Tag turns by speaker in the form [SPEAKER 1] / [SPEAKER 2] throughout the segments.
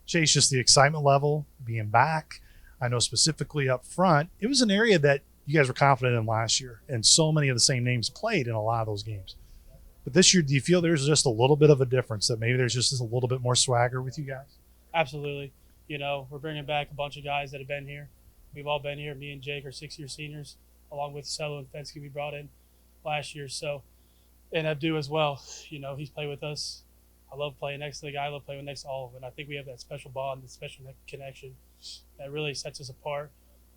[SPEAKER 1] Chase, just the excitement level, being back. I know specifically up front, it was an area that you guys were confident in last year, and so many of the same names played in a lot of those games. But this year, do you feel there's just a little bit of a difference, that maybe there's just a little bit more swagger with you guys?
[SPEAKER 2] Absolutely. We're bringing back a bunch of guys that have been here. We've all been here. Me and Jake are 6-year seniors, along with Cello and Fensky we brought in last year. So, and Abdu as well. He's played with us. I love playing next to the guy. I love playing next to all of them. And I think we have that special bond, that special connection that really sets us apart.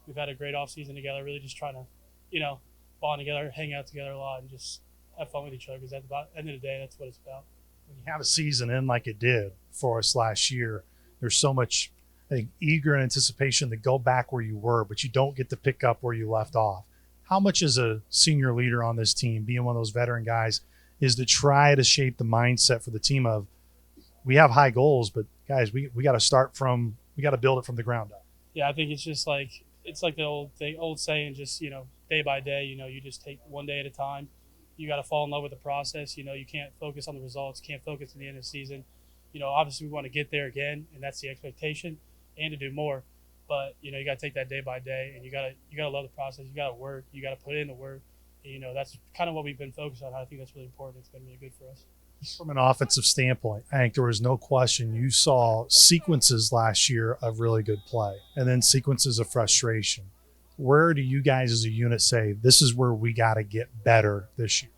[SPEAKER 2] We've had a great offseason together, really just trying to, bond together, hang out together a lot, and just have fun with each other, because at the end of the day, that's what it's about.
[SPEAKER 1] When you have a season in like it did for us last year, there's so much, I think, eager anticipation to go back where you were, but you don't get to pick up where you left off. How much as a senior leader on this team, being one of those veteran guys, is to try to shape the mindset for the team of, we have high goals, but guys, we got to start from, we got to build it from the ground up.
[SPEAKER 2] Yeah, I think it's like the old saying, just day by day. You just take one day at a time. You got to fall in love with the process. You can't focus on the results. Can't focus on the end of the season. Obviously we want to get there again, and that's the expectation, and to do more. But you got to take that day by day, and you got to love the process. You got to work. You got to put in the work. And, that's kind of what we've been focused on. I think that's really important. It's been really good for us.
[SPEAKER 1] From an offensive standpoint, I think there was no question you saw sequences last year of really good play and then sequences of frustration. Where do you guys as a unit say, this is where we got to get better this year?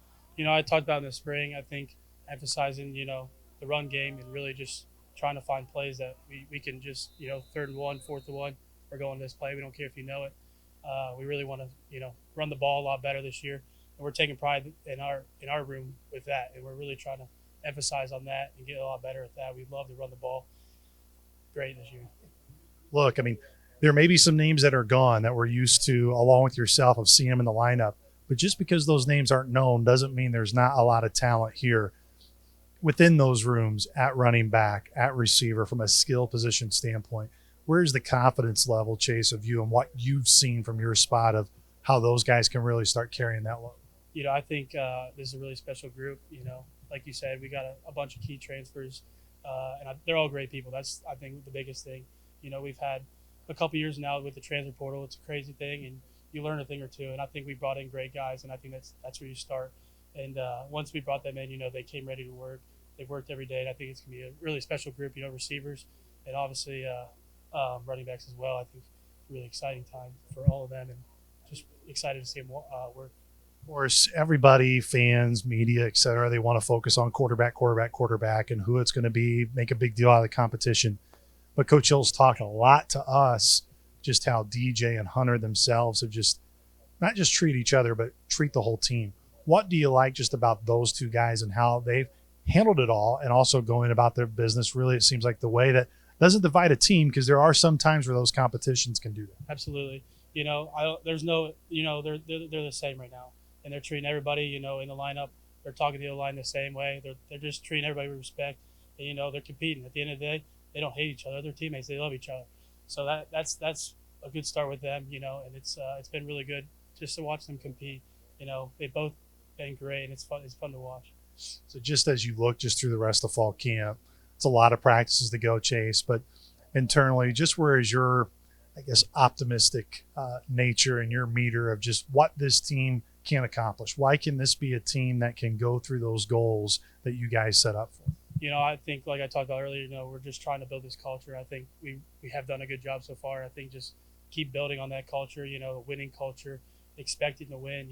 [SPEAKER 2] I talked about in the spring, I think emphasizing, the run game, and really just trying to find plays that we can just, 3rd and 1, 4th and 1, we're going this play. We don't care if you know it. We really want to, run the ball a lot better this year. And we're taking pride in our room with that, and we're really trying to emphasize on that and get a lot better at that. We'd love to run the ball great this year.
[SPEAKER 1] Look, I mean, there may be some names that are gone that we're used to, along with yourself, of seeing them in the lineup. But just because those names aren't known doesn't mean there's not a lot of talent here within those rooms at running back, at receiver, from a skill position standpoint. Where's the confidence level, Chase, of you and what you've seen from your spot of how those guys can really start carrying that load?
[SPEAKER 2] I think this is a really special group. Like you said, we got a bunch of key transfers, and they're all great people. That's, I think, the biggest thing. We've had a couple years now with the transfer portal. It's a crazy thing, and you learn a thing or two. And I think we brought in great guys, and I think that's where you start. And once we brought them in, they came ready to work. They've worked every day, and I think it's going to be a really special group, receivers, and obviously running backs as well. I think it's a really exciting time for all of them, and just excited to see them work.
[SPEAKER 1] Of course, everybody, fans, media, et cetera, they want to focus on quarterback, and who it's going to be, make a big deal out of the competition. But Coach Hill's talked a lot to us just how DJ and Hunter themselves have just not just treat each other, but treat the whole team. What do you like just about those two guys and how they've handled it all, and also going about their business? Really, it seems like the way that doesn't divide a team, because there are some times where those competitions can do that.
[SPEAKER 2] Absolutely. There's no, they're the same right now, and they're treating everybody, in the lineup. They're talking to the line the same way. They're just treating everybody with respect, and they're competing. At the end of the day, they don't hate each other. They're teammates. They love each other. So that's a good start with them, and it's been really good just to watch them compete. They've both been great, and it's fun to watch.
[SPEAKER 1] So just as you look just through the rest of fall camp, it's a lot of practices to go, Chase, but internally, just where is your, I guess, optimistic nature and your meter of just what this team can accomplish? Why can this be a team that can go through those goals that you guys set up for?
[SPEAKER 2] I think, like I talked about earlier, we're just trying to build this culture. I think we have done a good job so far. I think just keep building on that culture, the winning culture, expecting to win,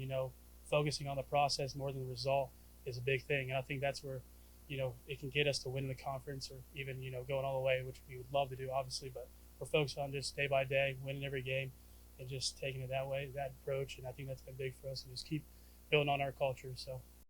[SPEAKER 2] focusing on the process more than the result is a big thing. And I think that's where, it can get us to win the conference, or even, going all the way, which we would love to do, obviously. But we're focused on just day by day, winning every game, and just taking it that way, that approach. And I think that's been big for us, and just keep building on our culture. So